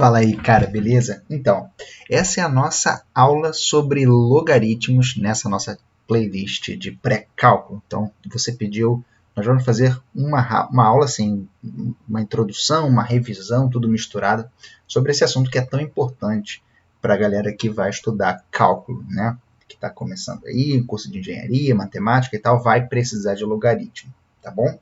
Fala aí, cara, beleza? Então, essa é a nossa aula sobre logaritmos nessa nossa playlist de pré-cálculo. Então, você pediu, nós vamos fazer uma aula assim, uma introdução, uma revisão, tudo misturado, sobre esse assunto que é tão importante para a galera que vai estudar cálculo, né? Que está começando aí, curso de engenharia, matemática e tal, vai precisar de logaritmo, tá bom?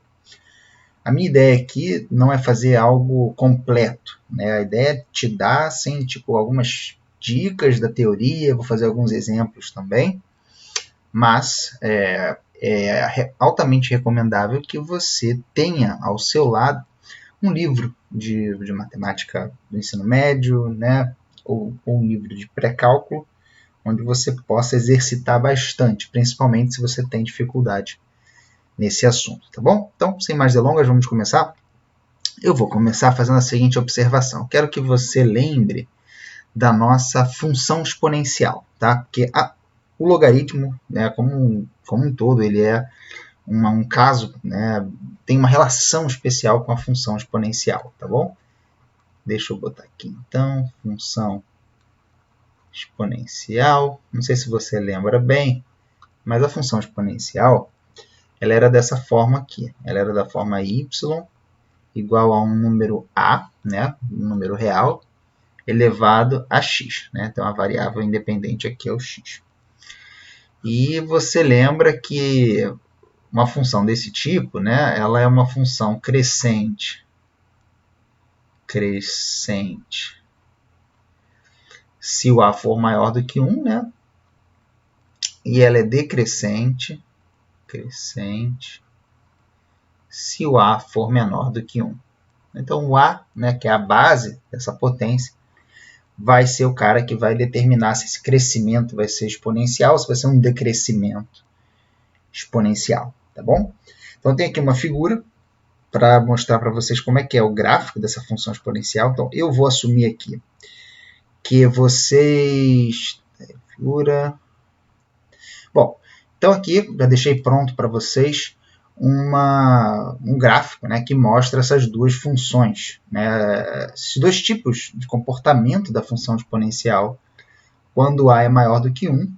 A minha ideia aqui não é fazer algo completo, né? A ideia é te dar assim, tipo, algumas dicas da teoria, vou fazer alguns exemplos também, mas é altamente recomendável que você tenha ao seu lado um livro de matemática do ensino médio, né? ou um livro de pré-cálculo, onde você possa exercitar bastante, principalmente se você tem dificuldade nesse assunto, tá bom? Então, sem mais delongas, vamos começar? Eu vou começar fazendo a seguinte observação. Quero que você lembre da nossa função exponencial, tá? Porque o logaritmo, né, como um todo, ele é um caso, né, tem uma relação especial com a função exponencial, tá bom? Deixa eu botar aqui, então, função exponencial. Não sei se você lembra bem, mas a função exponencial, ela era dessa forma aqui. Ela era da forma y igual a um número a, né, um número real, elevado a x. Né? Então, a variável independente aqui é o x. E você lembra que uma função desse tipo, né, ela é uma função crescente. Se o a for maior do que 1, né? E ela é decrescente, se o a for menor do que 1. Então, o a, né, que é a base dessa potência, vai ser o cara que vai determinar se esse crescimento vai ser exponencial ou se vai ser um decrescimento exponencial, tá bom? Então, tem aqui uma figura para mostrar para vocês como é que é o gráfico dessa função exponencial. Então, eu vou assumir aqui que vocês... Figura... Bom, então aqui já deixei pronto para vocês um gráfico, né, que mostra essas duas funções, né, esses dois tipos de comportamento da função exponencial quando a é maior do que 1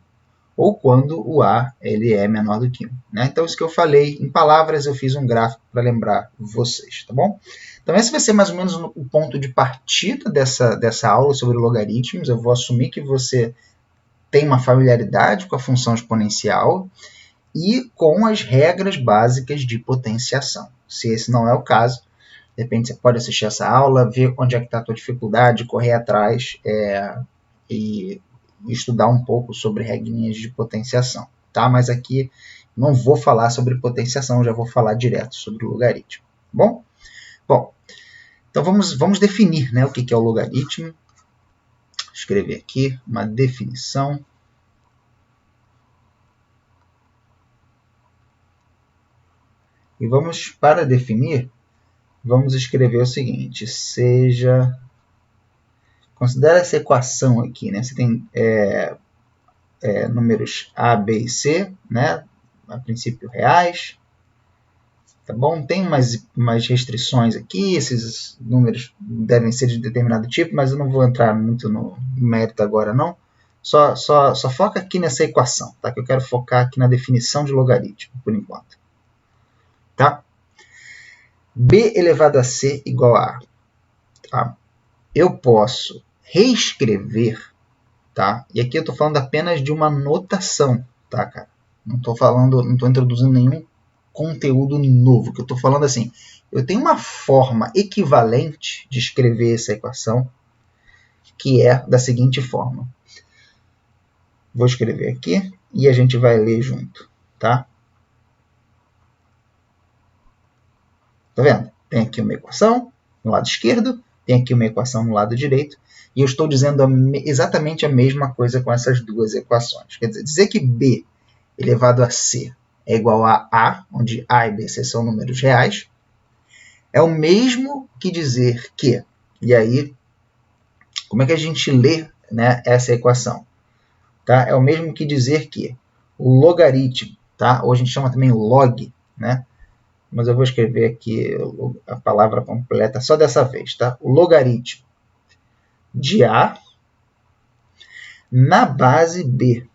ou quando o a ele é menor do que 1. Né? Então, isso que eu falei, em palavras, eu fiz um gráfico para lembrar vocês, tá bom? Então, esse vai ser mais ou menos o ponto de partida dessa aula sobre logaritmos. Eu vou assumir que você tem uma familiaridade com a função exponencial e com as regras básicas de potenciação. Se esse não é o caso, de repente você pode assistir essa aula, ver onde é que está a tua dificuldade, correr atrás e estudar um pouco sobre regrinhas de potenciação. Tá? Mas aqui não vou falar sobre potenciação, já vou falar direto sobre o logaritmo. Bom, então vamos definir, né, o que é o logaritmo. Vou escrever aqui uma definição. E vamos, para definir, vamos escrever o seguinte, considera essa equação aqui, né? Você tem números A, B e C, né? A princípio reais, tá bom? Tem mais restrições aqui, esses números devem ser de determinado tipo, mas eu não vou entrar muito no mérito agora não. Só foca aqui nessa equação, tá? Que eu quero focar aqui na definição de logaritmo, por enquanto. Tá? B elevado a C igual a A. Tá? Eu posso reescrever, tá? E aqui eu estou falando apenas de uma notação, tá, cara? Não estou introduzindo nenhum conteúdo novo. Que eu estou falando assim, eu tenho uma forma equivalente de escrever essa equação, que é da seguinte forma. Vou escrever aqui e a gente vai ler junto, tá? Tá vendo? Tem aqui uma equação no lado esquerdo, tem aqui uma equação no lado direito, e eu estou dizendo exatamente a mesma coisa com essas duas equações. Quer dizer que B elevado a C é igual a A, onde A e B C são números reais, é o mesmo que dizer que, e aí, como é que a gente lê, né, essa equação? Tá? É o mesmo que dizer que o logaritmo, tá? Ou a gente chama também log, né? Mas eu vou escrever aqui a palavra completa só dessa vez, tá? O logaritmo de A na base B.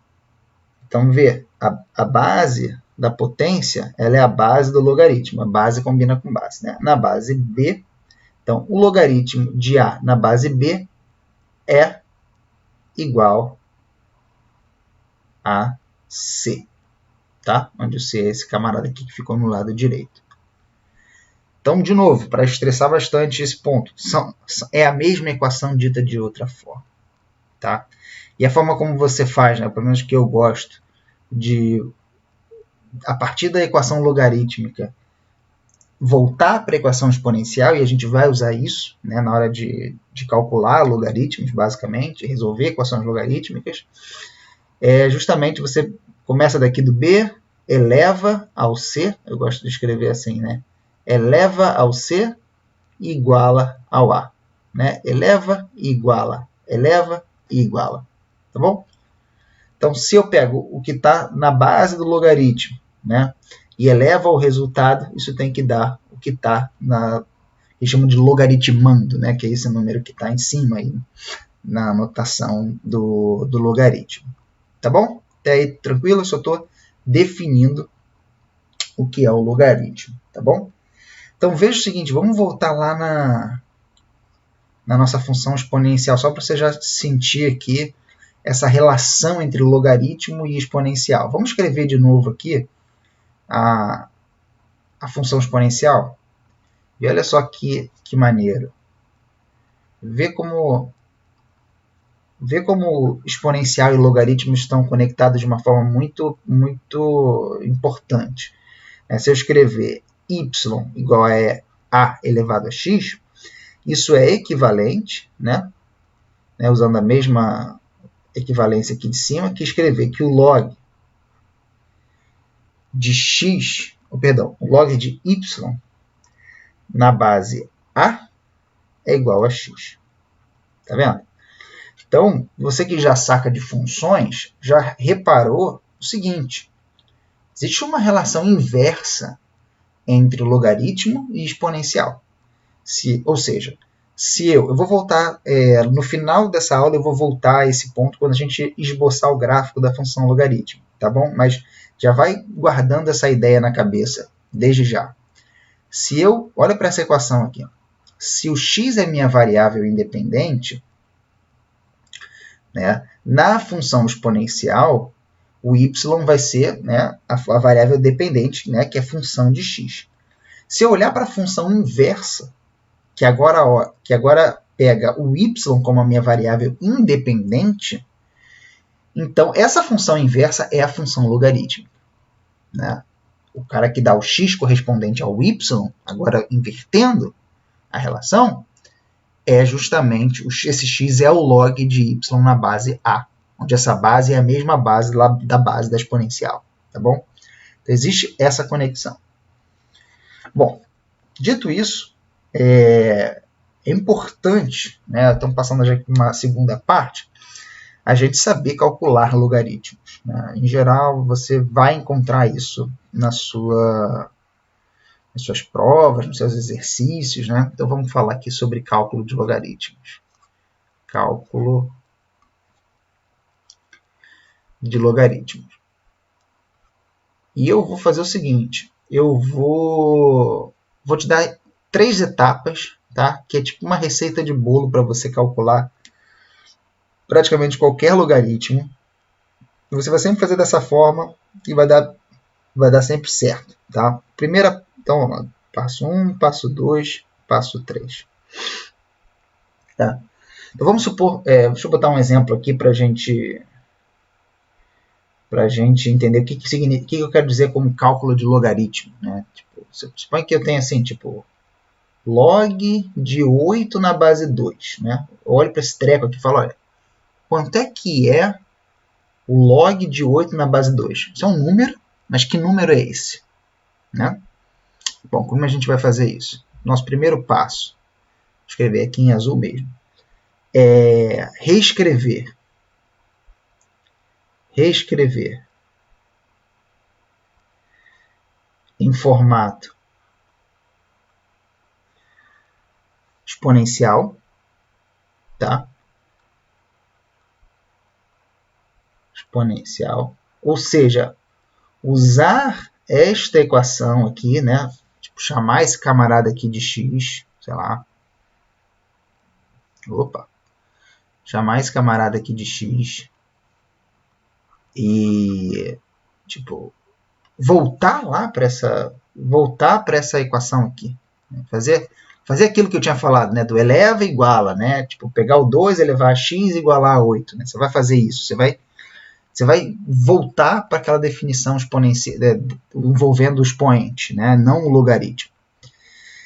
Então, vê, a base da potência, ela é a base do logaritmo. A base combina com base, né? Na base B, então, o logaritmo de A na base B é igual a C, tá? Onde o C é esse camarada aqui que ficou no lado direito. Então, de novo, para estressar bastante esse ponto, é a mesma equação dita de outra forma, tá? E a forma como você faz, né, pelo menos que eu gosto, de, a partir da equação logarítmica, voltar para a equação exponencial, e a gente vai usar isso, né, na hora de calcular logaritmos, basicamente, resolver equações logarítmicas, é justamente você começa daqui do B, eleva ao C, eu gosto de escrever assim, né? Eleva ao C e iguala ao A. Né? Eleva e iguala, eleva e iguala. Tá bom? Então, se eu pego o que está na base do logaritmo, né, e elevo ao resultado, isso tem que dar o que está na que chamam de logaritmando, né, que é esse número que está em cima aí, na notação do logaritmo. Tá bom? Até aí tranquilo, eu só estou definindo o que é o logaritmo. Tá bom? Então veja o seguinte, vamos voltar lá na nossa função exponencial, só para você já sentir aqui essa relação entre logaritmo e exponencial. Vamos escrever de novo aqui a função exponencial. E olha só que maneiro. Vê como exponencial e logaritmo estão conectados de uma forma muito, muito importante. Se eu escrever y igual a elevado a x, isso é equivalente, né, usando a mesma equivalência aqui de cima, que escrever que o log de x, o log de y na base a é igual a x. Tá vendo? Então, você que já saca de funções, já reparou o seguinte, existe uma relação inversa entre logaritmo e exponencial. Ou seja, se eu vou voltar, no final dessa aula eu vou voltar a esse ponto quando a gente esboçar o gráfico da função logaritmo, tá bom? Mas já vai guardando essa ideia na cabeça, desde já. Se eu, olha para essa equação aqui, ó. Se o x é minha variável independente, né, na função exponencial, o y vai ser, né, a variável dependente, né, que é função de x. Se eu olhar para a função inversa, que agora pega o y como a minha variável independente, então essa função inversa é a função logarítmica. Né? O cara que dá o x correspondente ao y, agora invertendo a relação, é justamente, esse x é o log de y na base a, onde essa base é a mesma base lá da base da exponencial. Tá bom? Então, existe essa conexão. Bom, dito isso, é importante, né, estamos passando já para uma segunda parte, a gente saber calcular logaritmos. Né? Em geral, você vai encontrar isso nas suas provas, nos seus exercícios. Né? Então, vamos falar aqui sobre cálculo de logaritmos. Cálculo de logaritmos. E eu vou fazer o seguinte, eu vou te dar 3 etapas, tá? Que é tipo uma receita de bolo para você calcular praticamente qualquer logaritmo. E você vai sempre fazer dessa forma e vai dar sempre certo. Tá? Primeira, então, vamos lá. Passo 1, passo 2, passo 3. Tá? Então, vamos supor, deixa eu botar um exemplo aqui para a gente entender o que eu quero dizer como cálculo de logaritmo. Né? Tipo, suponha que eu tenha assim, tipo, log de 8 na base 2. Né? Eu olho para esse treco aqui e falo, olha, quanto é que é o log de 8 na base 2? Isso é um número, mas que número é esse? Né? Bom, como a gente vai fazer isso? Nosso primeiro passo, vou escrever aqui em azul mesmo, é reescrever em formato exponencial, tá? exponencial, ou seja, usar esta equação aqui, né? Tipo, chamar esse camarada aqui de x, sei lá. Opa! Chamar esse camarada aqui de x e, tipo, voltar para essa equação aqui, né? Fazer aquilo que eu tinha falado, né, do eleva e iguala, né, tipo, pegar o 2, elevar a x e igualar a 8, né, você vai fazer isso, você vai voltar para aquela definição exponencial, envolvendo o expoente, né, não o logaritmo.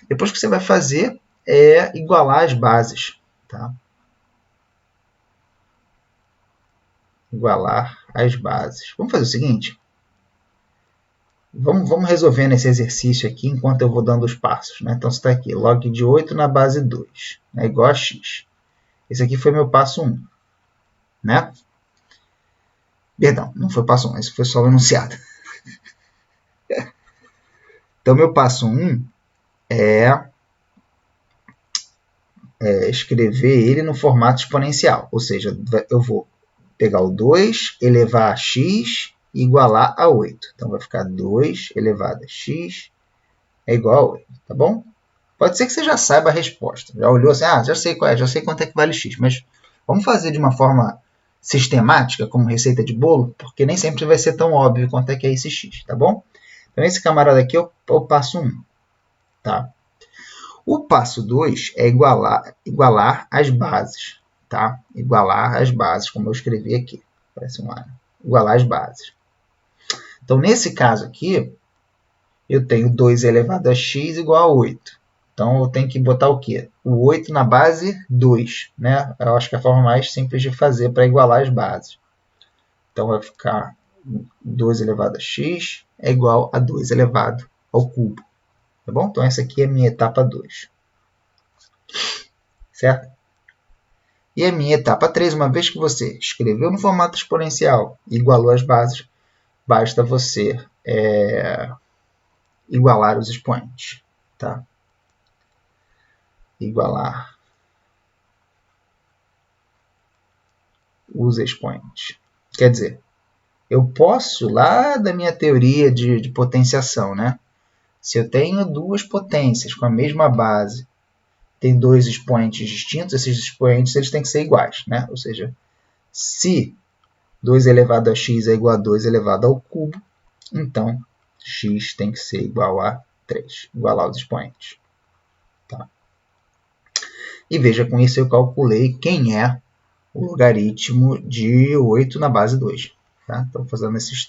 Depois que você vai fazer é igualar as bases, tá? Igualar as bases. Vamos fazer o seguinte, vamos resolvendo esse exercício aqui enquanto eu vou dando os passos, né? Então, você está aqui, log de 8 na base 2, né? Igual a x. Esse aqui foi meu passo 1, né? Perdão, não foi o passo 1, esse foi só o enunciado. Então, meu passo 1 é escrever ele no formato exponencial, ou seja, eu vou pegar o 2, elevar a x e igualar a 8. Então, vai ficar 2 elevado a x é igual a 8, tá bom? Pode ser que você já saiba a resposta. Já olhou assim, já sei qual é, já sei quanto é que vale x, mas vamos fazer de uma forma sistemática, como receita de bolo, porque nem sempre vai ser tão óbvio quanto é que é esse x, tá bom? Então, esse camarada aqui é o passo 1, tá? O passo 2 é igualar as bases, tá? Igualar as bases, como eu escrevi aqui. Parece um ar. Igualar as bases. Então, nesse caso aqui, eu tenho 2 elevado a x igual a 8. Então, eu tenho que botar o quê? O 8 na base 2, né? Eu acho que é a forma mais simples de fazer para igualar as bases. Então, vai ficar 2 elevado a x é igual a 2 elevado ao cubo. Tá bom? Então, essa aqui é a minha etapa 2. Certo? E a minha etapa 3, uma vez que você escreveu no formato exponencial e igualou as bases, basta você igualar os expoentes. Tá? Igualar os expoentes. Quer dizer, eu posso, lá da minha teoria de potenciação, né? Se eu tenho duas potências com a mesma base, tem dois expoentes distintos, esses expoentes eles têm que ser iguais, né? Ou seja, se 2 elevado a x é igual a 2 elevado ao cubo, então x tem que ser igual a 3, igualar os expoentes. Tá? E veja, com isso eu calculei quem é o logaritmo de 8 na base 2. Tá? Estou fazendo essas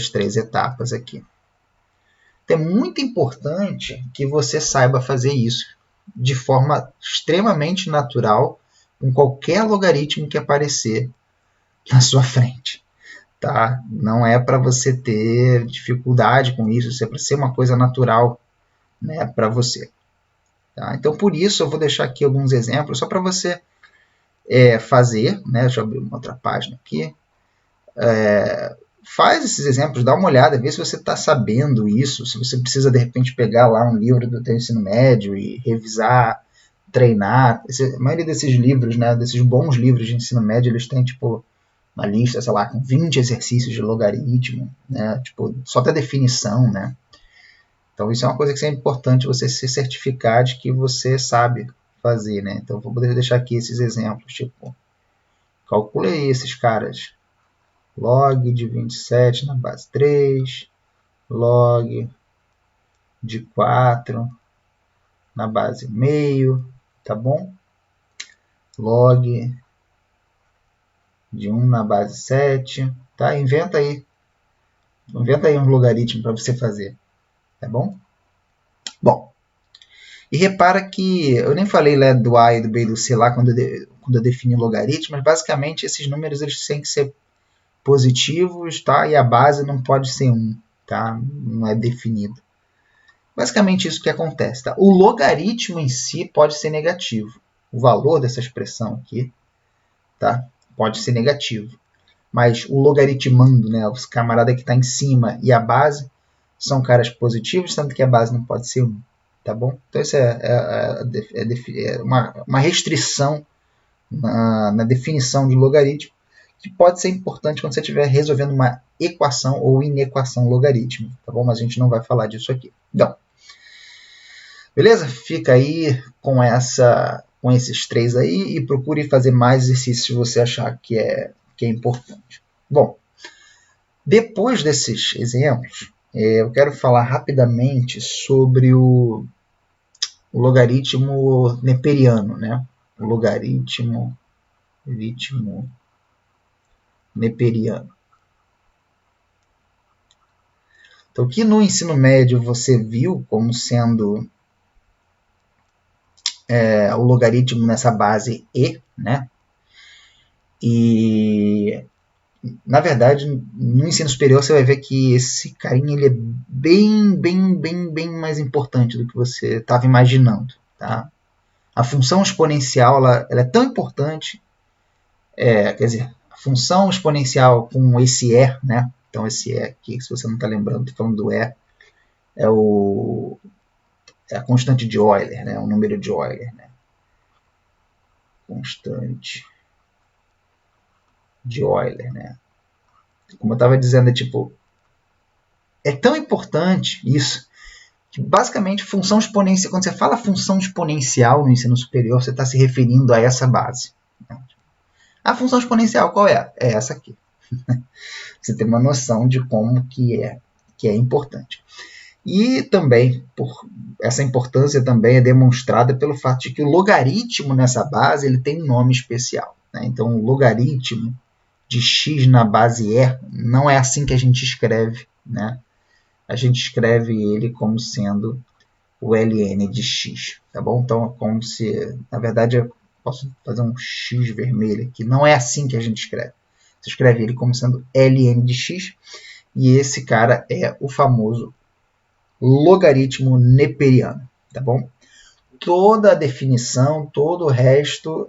três etapas aqui. Então, é muito importante que você saiba fazer isso de forma extremamente natural com qualquer logaritmo que aparecer na sua frente. Tá? Não é para você ter dificuldade com isso, é para ser uma coisa natural, né, para você. Tá? Então, por isso, eu vou deixar aqui alguns exemplos, só para você fazer. Né? Deixa eu abrir uma outra página aqui. Faz esses exemplos, dá uma olhada, vê se você está sabendo isso, se você precisa, de repente, pegar lá um livro do teu ensino médio e revisar, treinar. A maioria desses livros, né, desses bons livros de ensino médio, eles têm, tipo, uma lista, sei lá, com 20 exercícios de logaritmo, né, tipo, só até definição, né. Então, isso é uma coisa que é importante você se certificar de que você sabe fazer, né. Então, vou poder deixar aqui esses exemplos, tipo, calculei esses caras. Log de 27 na base 3, log de 4 na base meio, tá bom? Log de 1 na base 7, tá? Inventa aí um logaritmo para você fazer, tá bom? Bom, e repara que eu nem falei lá do A e do B e do C lá quando eu defini logaritmo, mas basicamente esses números eles têm que ser positivos, tá? E a base não pode ser 1, tá? Não é definido. Basicamente isso que acontece. Tá? O logaritmo em si pode ser negativo. O valor dessa expressão aqui, tá? Pode ser negativo. Mas o logaritmando, né, os camarada que está em cima e a base, são caras positivos, tanto que a base não pode ser 1. Tá bom? Então isso é uma restrição na definição de logaritmo que pode ser importante quando você estiver resolvendo uma equação ou inequação logarítmica, tá bom? Mas a gente não vai falar disso aqui. Então, beleza? Fica aí com esses 3 aí e procure fazer mais exercícios se você achar que é importante. Bom, depois desses exemplos, eu quero falar rapidamente sobre o logaritmo neperiano, né? O logaritmo neperiano. Então, que no ensino médio você viu como sendo o logaritmo nessa base e, né? E, na verdade, no ensino superior você vai ver que esse carinha ele é bem mais importante do que você estava imaginando, tá? A função exponencial ela é tão importante, quer dizer, a função exponencial com esse E, né? Então esse E aqui, se você não está lembrando, estou falando do E, é a constante de Euler, né? O número de Euler, né? Constante de Euler, né? Como eu estava dizendo, é tão importante isso que basicamente função exponencial, quando você fala função exponencial no ensino superior, você está se referindo a essa base. A função exponencial qual é? É essa aqui. Você tem uma noção de como que é importante. E também, essa importância também é demonstrada pelo fato de que o logaritmo nessa base ele tem um nome especial. Né? Então, o logaritmo de x na base E não é assim que a gente escreve. Né? A gente escreve ele como sendo o ln de x. Tá bom? Então, é como se, na verdade, eu posso fazer um x vermelho aqui. Não é assim que a gente escreve. Você escreve ele como sendo ln de x. E esse cara é o famoso logaritmo neperiano, tá bom? Toda a definição, todo o resto,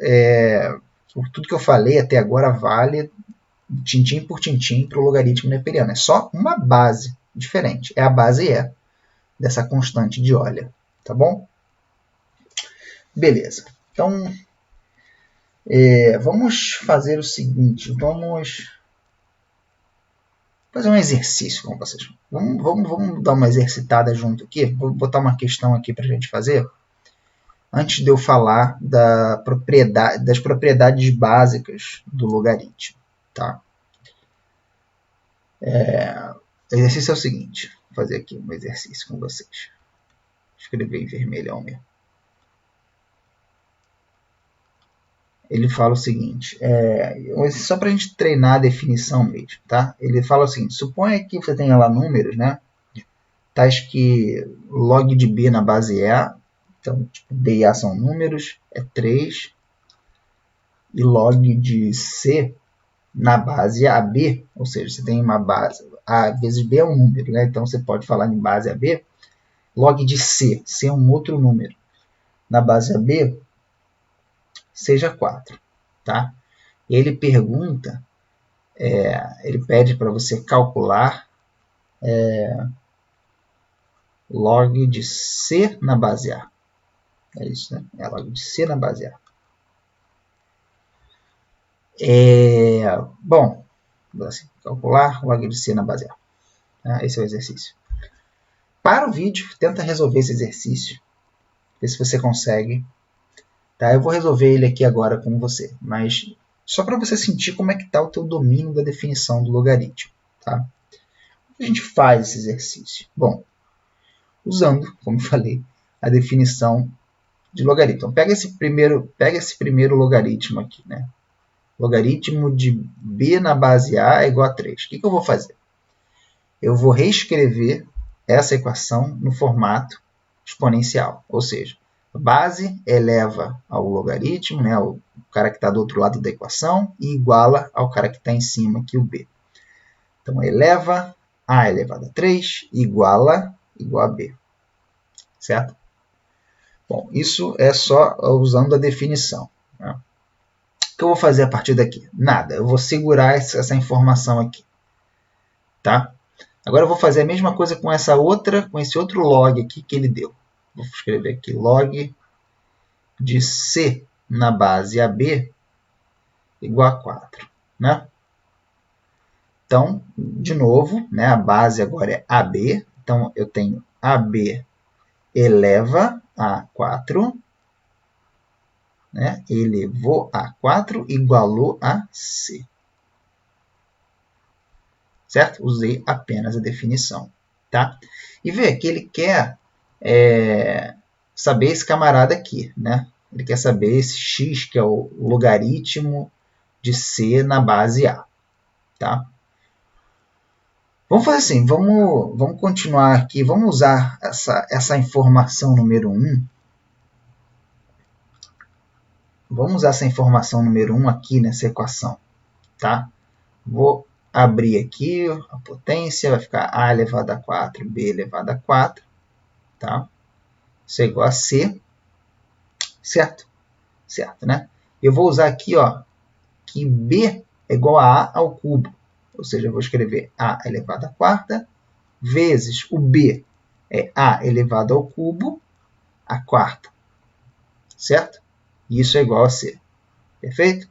tudo que eu falei até agora vale tintim por tintim para o logaritmo neperiano. É só uma base diferente. É a base E dessa constante de Euler, tá bom? Beleza. Então, vamos fazer o seguinte. Vamos fazer um exercício com vocês. Vamos dar uma exercitada junto aqui. Vou botar uma questão aqui para a gente fazer. Antes de eu falar das propriedades básicas do logaritmo. Tá? O exercício é o seguinte. Vou fazer aqui um exercício com vocês. Escrever em vermelhão mesmo. Ele fala o seguinte, só para a gente treinar a definição mesmo, tá? Ele fala o seguinte, suponha que você tenha lá números, né? Tais que log de B na base E, então tipo, B e A são números, é 3, e log de C na base AB, ou seja, você tem uma base, A vezes B é um número, né? Então você pode falar em base AB, log de C, C é um outro número, na base AB, seja 4, tá? E ele pergunta, ele pede para você calcular log de C na base A. É isso, né? É log de C na base A. Bom, assim, calcular log de C na base A. Tá? Esse é o exercício. Para o vídeo, tenta resolver esse exercício. Vê se você consegue. Tá? Eu vou resolver ele aqui agora com você, mas só para você sentir como é que está o teu domínio da definição do logaritmo. Tá? Como a gente faz esse exercício? Bom, usando, como eu falei, a definição de logaritmo. Então, pega esse primeiro logaritmo aqui. Né? Logaritmo de b na base A é igual a 3. O que eu vou fazer? Eu vou reescrever essa equação no formato exponencial, ou seja, a base eleva ao logaritmo, né, o cara que está do outro lado da equação, e iguala ao cara que está em cima, aqui o b. Então, eleva a elevado a 3 igual a b. Certo? Bom, isso é só usando a definição. Né? O que eu vou fazer a partir daqui? Nada, eu vou segurar essa informação aqui. Tá? Agora eu vou fazer a mesma coisa com esse outro log aqui que ele deu. Vou escrever aqui log de C na base AB igual a 4. Né? Então, de novo, né, a base agora é AB. Então, eu tenho AB eleva a 4, né, elevou a 4, igualou a C. Certo? Usei apenas a definição. Tá? E vê que ele quer saber esse camarada aqui. Né? Ele quer saber esse x, que é o logaritmo de C na base A. Tá? Vamos fazer assim, vamos continuar aqui, vamos usar essa informação número 1. Vamos usar essa informação número 1 aqui nessa equação. Tá? Vou abrir aqui a potência, vai ficar A elevado a 4, B elevado a 4. Tá? Isso é igual a C. Certo? Certo, né? Eu vou usar aqui, ó, que B é igual a A ao cubo. Ou seja, eu vou escrever A elevado a 4 vezes o B é A elevado ao cubo a 4. Certo? Isso é igual a C. Perfeito?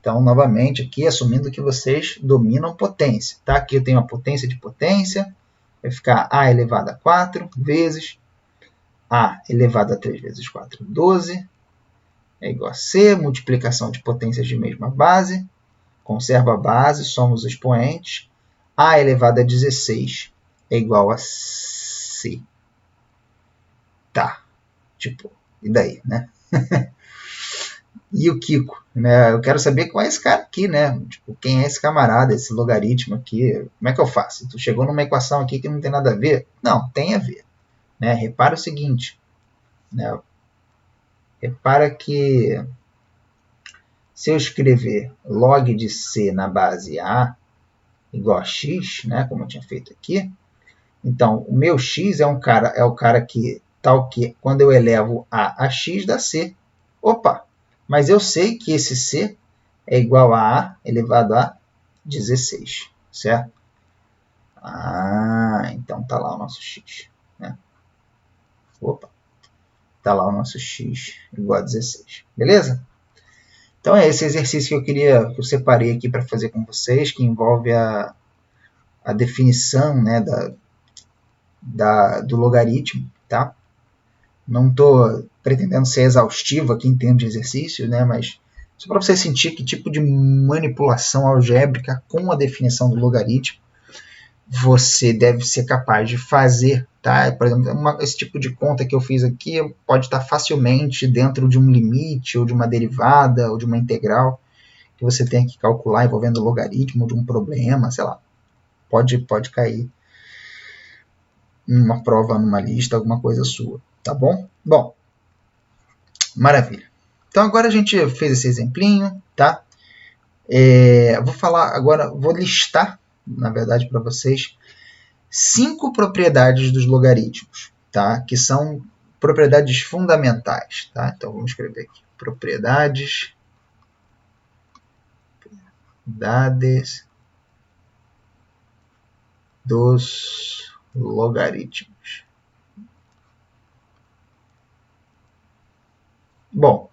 Então, novamente, aqui, assumindo que vocês dominam potência. Tá? Aqui eu tenho a potência de potência. Vai ficar A elevado a 4 vezes A elevado a 3 vezes 4, 12. É igual a C, multiplicação de potências de mesma base. Conserva a base, soma os expoentes. A elevado a 16 é igual a C. Tá. Tipo, e daí, né? E o Kiko, né? Eu quero saber qual é esse cara aqui, né? Tipo, quem é esse camarada, esse logaritmo aqui? Como é que eu faço? Tu chegou numa equação aqui que não tem nada a ver? Não, tem a ver. Né? Repara o seguinte, né? Repara que se eu escrever log de C na base A igual a x, né, como eu tinha feito aqui, então o meu x é o cara que tal que quando eu elevo A x dá C. Opa, mas eu sei que esse C é igual a A elevado a 16, certo? Ah, então tá lá o nosso x. Né? Opa, tá lá o nosso x igual a 16, beleza? Então é esse exercício que eu separei aqui para fazer com vocês, que envolve a definição, né, do logaritmo, tá? Não estou pretendendo ser exaustivo aqui em termos de exercício, né, mas só para você sentir que tipo de manipulação algébrica com a definição do logaritmo você deve ser capaz de fazer. Tá? Por exemplo, esse tipo de conta que eu fiz aqui pode estar facilmente dentro de um limite, ou de uma derivada, ou de uma integral, que você tem que calcular envolvendo o logaritmo de um problema, sei lá. Pode cair numa prova, numa lista, alguma coisa sua. Tá bom? Bom, maravilha. Então agora a gente fez esse exemplinho, tá? Vou falar agora, vou listar, na verdade, para vocês 5 propriedades dos logaritmos, tá? Que são propriedades fundamentais. Tá? Então, vamos escrever aqui. Propriedades dos logaritmos. Bom,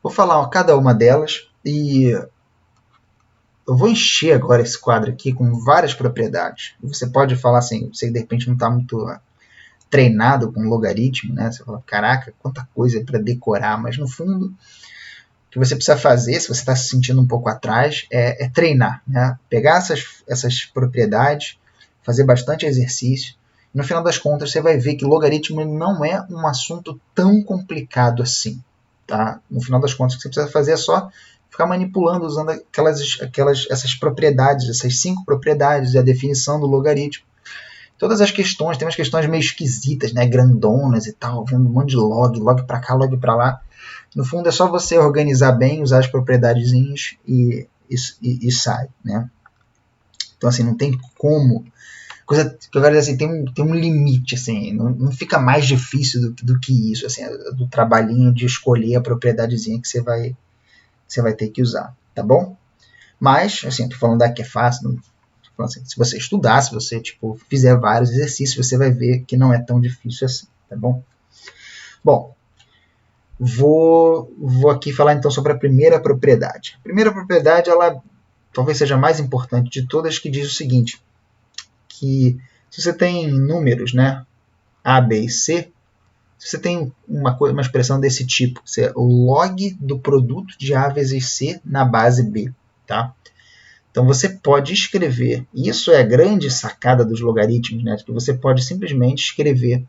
vou falar cada uma delas e eu vou encher agora esse quadro aqui com várias propriedades. Você pode falar assim, você de repente não está muito treinado com logaritmo, né? Você fala, caraca, quanta coisa para decorar, mas no fundo, o que você precisa fazer, se você está se sentindo um pouco atrás, é treinar, né? Pegar essas propriedades, fazer bastante exercício, e no final das contas você vai ver que logaritmo não é um assunto tão complicado assim. Tá? No final das contas, o que você precisa fazer é só ficar manipulando, usando essas propriedades, essas 5 propriedades, e a definição do logaritmo. Todas as questões, tem umas questões meio esquisitas, né, grandonas e tal, vendo um monte de log para cá, log para lá. No fundo, é só você organizar bem, usar as propriedadezinhas e sai. Né? Então, assim, não tem como. Coisa que eu quero dizer assim, tem um limite, assim, não fica mais difícil do que isso, assim, do trabalhinho de escolher a propriedadezinha que você vai ter que usar, tá bom? Mas, assim, tô falando daqui é fácil, assim, se você estudar, se você tipo, fizer vários exercícios, você vai ver que não é tão difícil assim, tá bom? Bom, vou aqui falar então sobre a primeira propriedade. A primeira propriedade, ela talvez seja a mais importante de todas, que diz o seguinte, que se você tem números, né, A, B e C, se você tem uma expressão desse tipo, o log do produto de A vezes C na base B. Tá? Então você pode escrever, isso é a grande sacada dos logaritmos, né, que você pode simplesmente escrever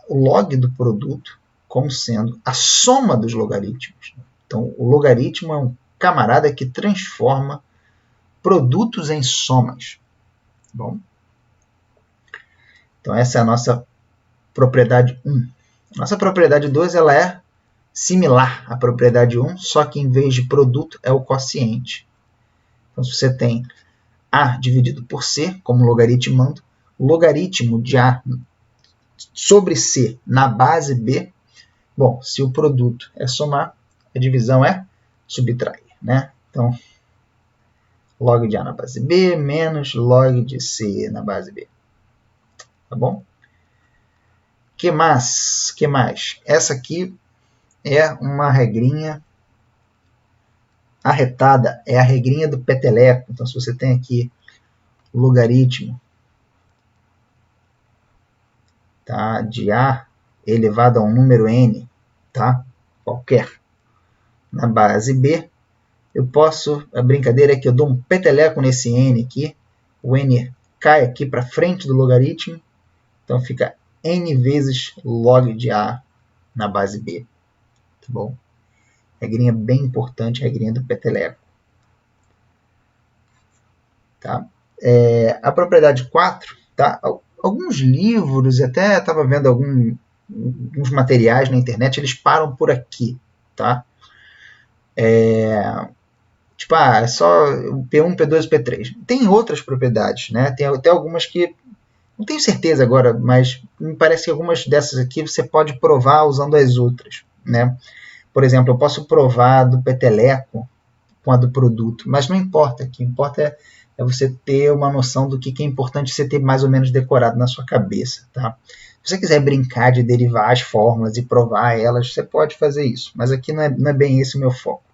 o log do produto como sendo a soma dos logaritmos. Então o logaritmo é um camarada que transforma produtos em somas. Bom, então essa é a nossa propriedade 1. Nossa propriedade 2 ela é similar à propriedade 1, só que em vez de produto é o quociente. Então se você tem A dividido por C, como logaritmando, o logaritmo de A sobre C na base B, bom, se o produto é somar, a divisão é subtrair, né? Então, log de A na base B menos log de C na base B. Tá bom? Que mais? Essa aqui é uma regrinha arretada, é a regrinha do peteleco. Então, se você tem aqui o logaritmo, tá, de A elevado a um número n, tá, qualquer, na base B, eu posso, a brincadeira é que eu dou um peteleco nesse n aqui, o n cai aqui para frente do logaritmo, então fica n vezes log de A na base B. Tá bom? Regrinha bem importante, regrinha do peteleco. Tá? A propriedade 4, tá? Alguns livros, até estava vendo alguns materiais na internet, eles param por aqui. Tá? Tipo, é só P1, P2 P3. Tem outras propriedades, né? Tem até algumas que, não tenho certeza agora, mas me parece que algumas dessas aqui você pode provar usando as outras, né? Por exemplo, eu posso provar do peteleco com a do produto, mas não importa. O que importa é você ter uma noção do que é importante você ter mais ou menos decorado na sua cabeça. Tá? Se você quiser brincar de derivar as fórmulas e provar elas, você pode fazer isso. Mas aqui não é bem esse o meu foco.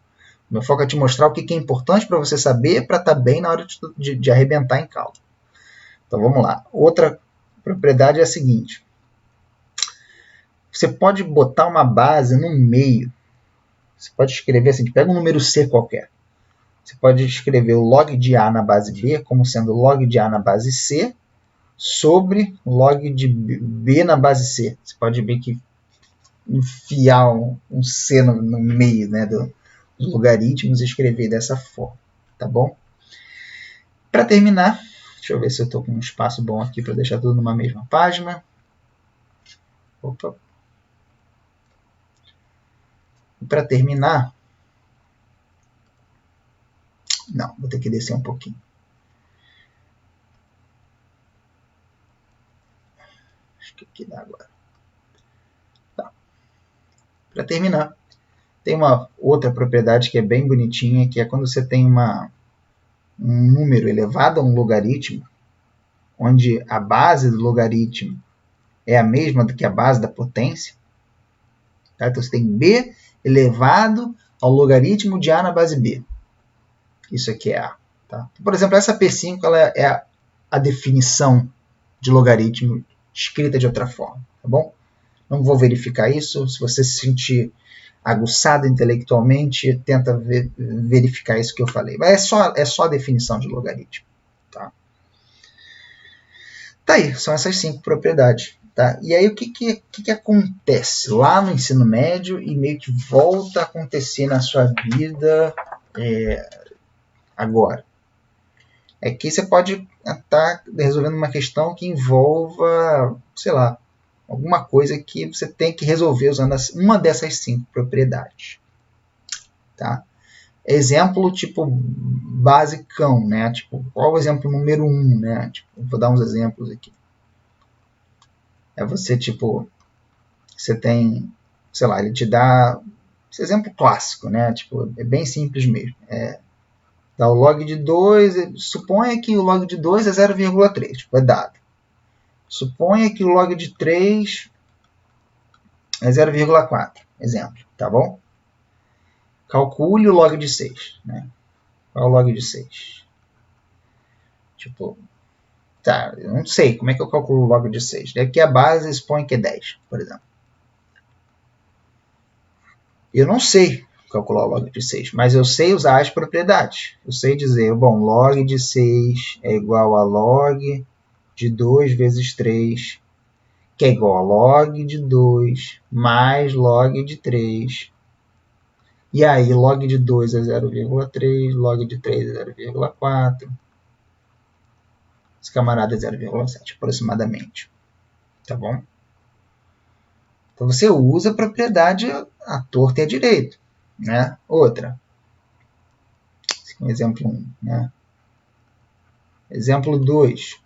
O meu foco é te mostrar o que é importante para você saber para estar bem na hora de arrebentar em cálculo. Então vamos lá. Outra propriedade é a seguinte. Você pode botar uma base no meio. Você pode escrever assim, pega um número C qualquer. Você pode escrever o log de A na base B como sendo log de A na base C sobre log de B na base C. Você pode ver que enfiar um C no meio, né, dos logaritmos e escrever dessa forma. Tá bom? Para terminar, deixa eu ver se eu estou com um espaço bom aqui para deixar tudo numa mesma página. Opa. Para terminar, não, vou ter que descer um pouquinho. Acho que aqui dá agora. Tá. Para terminar, tem uma outra propriedade que é bem bonitinha, que é quando você tem um número elevado a um logaritmo, onde a base do logaritmo é a mesma do que a base da potência. Tá? Então você tem b elevado ao logaritmo de a na base b. Isso aqui é a. Tá? Por exemplo, essa P5 ela é a definição de logaritmo escrita de outra forma. Tá bom? Não vou verificar isso. Se você se sentir aguçado intelectualmente, tenta verificar isso que eu falei. Mas é só a definição de logaritmo. Tá? Tá aí, são essas 5 propriedades. Tá? E aí o que acontece lá no ensino médio e meio que volta a acontecer na sua vida agora? É que você pode estar resolvendo uma questão que envolva, sei lá, alguma coisa que você tem que resolver usando uma dessas 5 propriedades. Tá? Exemplo, tipo, basicão, né? Tipo, qual o exemplo número 1, né? Tipo, vou dar uns exemplos aqui. É você, tipo, você tem, sei lá, ele te dá esse exemplo clássico, né? Tipo, é bem simples mesmo. Dá o log de 2, suponha que o log de 2 é 0,3, tipo, é dado. Suponha que o log de 3 é 0,4, exemplo, tá bom? Calcule o log de 6, né? Qual é o log de 6? Tipo, tá, eu não sei como é que eu calculo o log de 6. Aqui a base supõe que é 10, por exemplo. Eu não sei calcular o log de 6, mas eu sei usar as propriedades. Eu sei dizer, bom, log de 6 é igual a log de 2 vezes 3, que é igual a log de 2 mais log de 3. E aí, log de 2 é 0,3, log de 3 é 0,4. Esse camarada é 0,7, aproximadamente. Tá bom? Então, você usa a propriedade à torta e à direita. Né? Outra. Esse aqui é um exemplo 1. Né? Exemplo 2.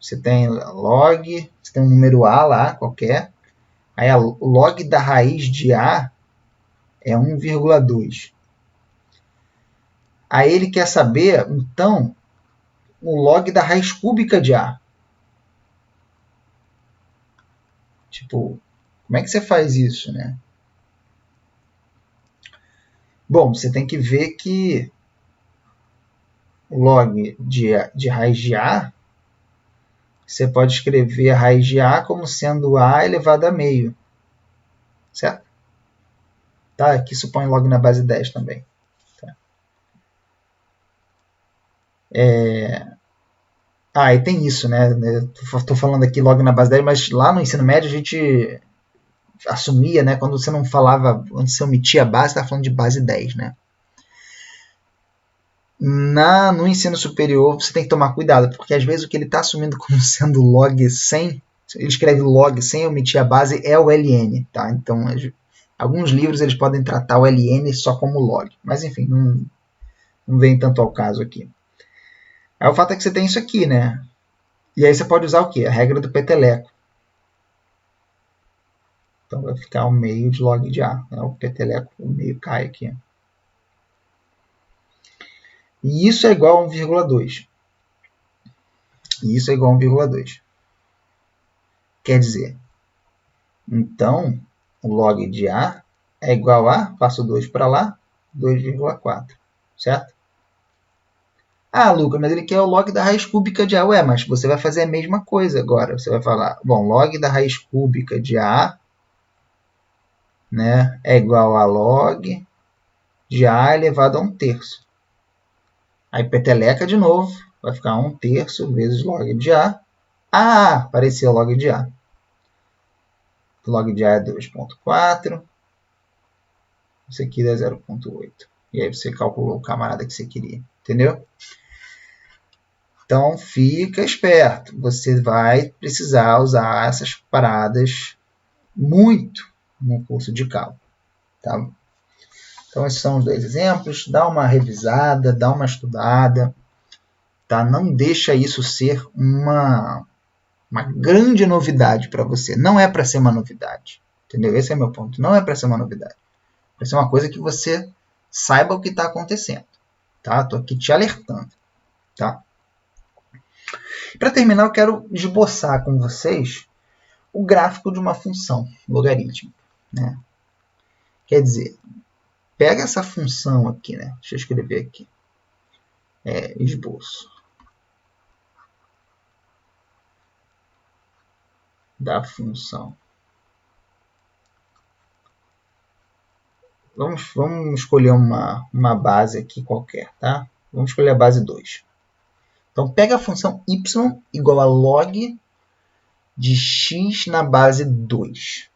Você tem log, você tem um número A lá, qualquer. Aí o log da raiz de A é 1,2. Aí ele quer saber, então, o log da raiz cúbica de A. Tipo, como é que você faz isso, né? Bom, você tem que ver que o log de raiz de A, você pode escrever a raiz de A como sendo A elevado a meio. Certo? Tá? Aqui supõe log na base 10 também. Tá? E tem isso, né? Estou falando aqui log na base 10, mas lá no ensino médio a gente assumia, né? Quando você não falava, quando você omitia a base, estava falando de base 10, né? No ensino superior, você tem que tomar cuidado, porque às vezes o que ele está assumindo como sendo log sem, ele escreve log sem omitir a base, é o ln, tá? Então, alguns livros eles podem tratar o ln só como log, mas enfim, não vem tanto ao caso aqui. Aí o fato é que você tem isso aqui, né? E aí você pode usar o quê? A regra do peteleco. Então vai ficar o meio de log de A. Né? O peteleco, o meio cai aqui. E isso é igual a 1,2. E isso é igual a 1,2. Quer dizer, então, o log de A é igual a, passo 2 para lá, 2,4. Certo? Ah, Lucas, mas ele quer o log da raiz cúbica de A. Ué, mas você vai fazer a mesma coisa agora. Você vai falar, bom, log da raiz cúbica de A, né, é igual a log de A elevado a 1/3. Aí peteleca de novo, vai ficar 1/3 vezes log de A. Ah, apareceu log de A. Log de A é 2,4. Isso aqui dá 0,8. E aí você calculou o camarada que você queria. Entendeu? Então, fica esperto. Você vai precisar usar essas paradas muito no curso de cálculo. Tá? Então, esses são os dois exemplos. Dá uma revisada, dá uma estudada. Tá? Não deixa isso ser uma grande novidade para você. Não é para ser uma novidade. Entendeu? Esse é meu ponto. Não é para ser uma novidade. Vai ser uma coisa que você saiba o que está acontecendo. Tá? Estou aqui te alertando. Tá? Para terminar, eu quero esboçar com vocês o gráfico de uma função logarítmica. Né? Quer dizer, pega essa função aqui, né? Deixa eu escrever aqui. Esboço da função. Vamos escolher uma base aqui qualquer, tá? Vamos escolher a base 2. Então, pega a função y igual a log de x na base 2.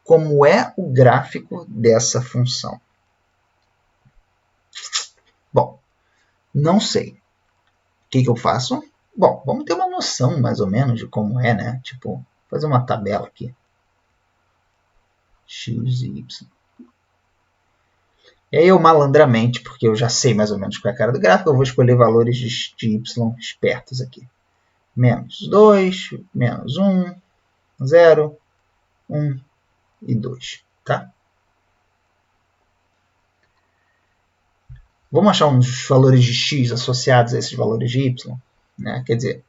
Como é o gráfico dessa função? Bom, não sei. O que eu faço? Bom, vamos ter uma noção mais ou menos de como é, né? Tipo, fazer uma tabela aqui. X e y. E aí eu malandramente, porque eu já sei mais ou menos qual é a cara do gráfico, eu vou escolher valores de y espertos aqui. Menos 2, menos 1, 0, 1 e 2. Tá? Vamos achar uns valores de x associados a esses valores de y. Né? Quer dizer,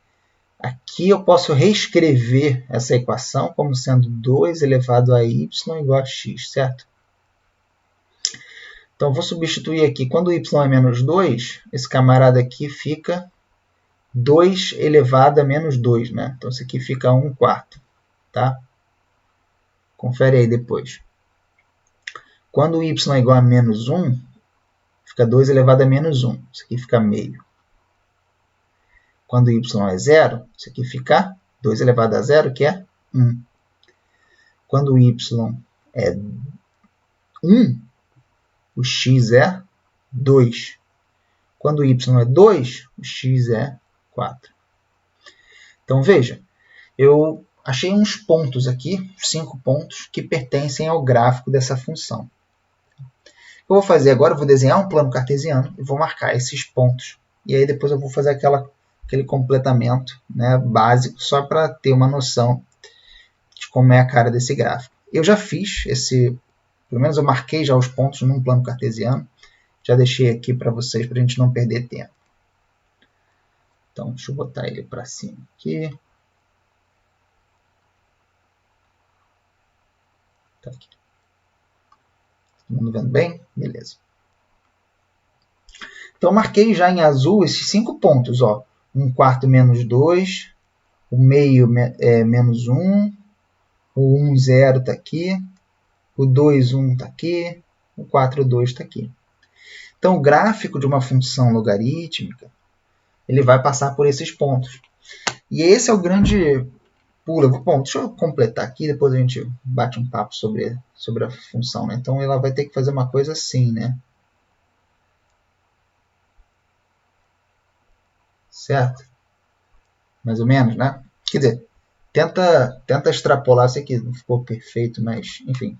aqui eu posso reescrever essa equação como sendo 2 elevado a y igual a x, certo? Então, eu vou substituir aqui. Quando y é menos 2, esse camarada aqui fica 2 elevado a menos 2, né? Então, isso aqui fica 1 quarto, tá? Confere aí depois. Quando y é igual a menos 1, fica 2 elevado a menos 1. Isso aqui fica meio. Quando y é 0, isso aqui fica 2 elevado a 0, que é 1. Quando y é 1, o x é 2. Quando y é 2, o x é 4. Então, veja, eu achei uns pontos aqui, 5 pontos, que pertencem ao gráfico dessa função. O que eu vou fazer agora? Eu vou desenhar um plano cartesiano e vou marcar esses pontos. E aí depois eu vou fazer aquele completamento, né, básico, só para ter uma noção de como é a cara desse gráfico. Eu já fiz pelo menos eu marquei já os pontos num plano cartesiano. Já deixei aqui para vocês, para a gente não perder tempo. Então, deixa eu botar ele para cima aqui. Tá aqui. Todo mundo vendo bem? Beleza. Então, marquei já em azul esses 5 pontos. Ó. 1 quarto menos 2, o meio é menos 1, o 1, 0 está aqui, o 2, 1 está aqui, o 4, 2 está aqui. Então, o gráfico de uma função logarítmica, ele vai passar por esses pontos. E esse é o grande pulo. Bom, deixa eu completar aqui, depois a gente bate um papo sobre a função, né? Então, ela vai ter que fazer uma coisa assim, né? Certo? Mais ou menos, né? Quer dizer, tenta extrapolar, sei que não ficou perfeito, mas, enfim.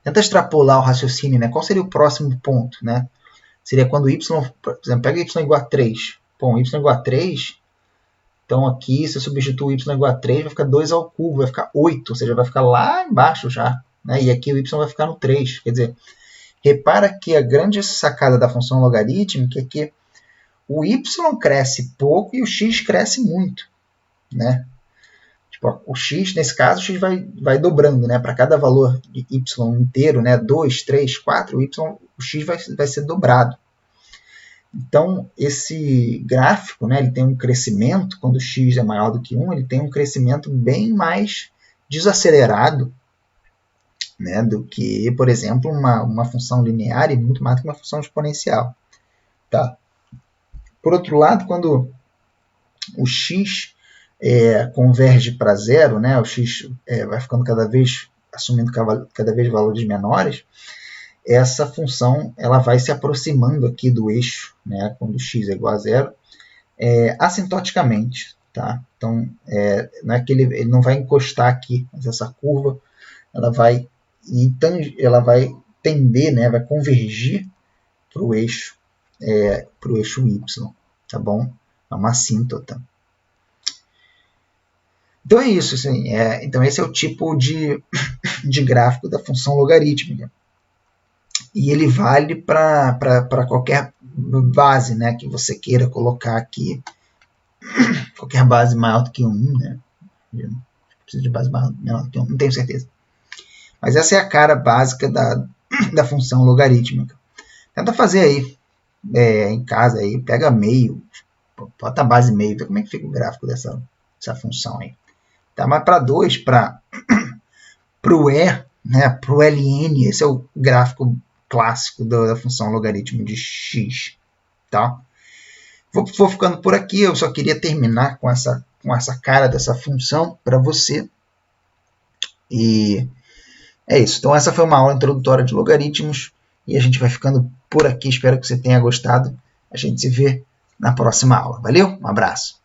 Tenta extrapolar o raciocínio, né? Qual seria o próximo ponto, né? Seria quando y, por exemplo, pega y igual a 3. Bom, y igual a 3, então aqui, se eu substituir y igual a 3, vai ficar 2 ao cubo, vai ficar 8, ou seja, vai ficar lá embaixo já. Né? E aqui o y vai ficar no 3. Quer dizer, repara que a grande sacada da função logarítmica é que o y cresce pouco e o x cresce muito. Né? Tipo, o x, nesse caso, o x vai dobrando. Né? Para cada valor de y inteiro, né? 2, 3, 4, o x vai ser dobrado. Então, esse gráfico, né, ele tem um crescimento, quando x é maior do que 1, ele tem um crescimento bem mais desacelerado, né, do que, por exemplo, uma função linear e muito mais do que uma função exponencial. Tá? Por outro lado, quando o x converge para zero, né, o x vai ficando assumindo cada vez valores menores, essa função ela vai se aproximando aqui do eixo, né, quando x é igual a zero, assintoticamente. Tá? Então, não é que ele não vai encostar aqui, mas essa curva ela vai tender, né, vai convergir para o eixo y. Tá bom? É uma assíntota. Então é isso. Assim, então esse é o tipo de gráfico da função logarítmica. E ele vale para qualquer base, né, que você queira colocar aqui. Qualquer base maior do que 1. Né? Preciso de base menor do que 1, não tenho certeza. Mas essa é a cara básica da função logarítmica. Tenta fazer aí em casa, aí, pega meio, bota a base meio, vê como é que fica o gráfico dessa função aí. Tá? Mas para 2, para o né, para o ln, esse é o gráfico clássico da função logaritmo de x. Tá? Vou ficando por aqui, eu só queria terminar com essa cara dessa função para você. E é isso. Então essa foi uma aula introdutória de logaritmos e a gente vai ficando por aqui. Espero que você tenha gostado. A gente se vê na próxima aula. Valeu? Um abraço.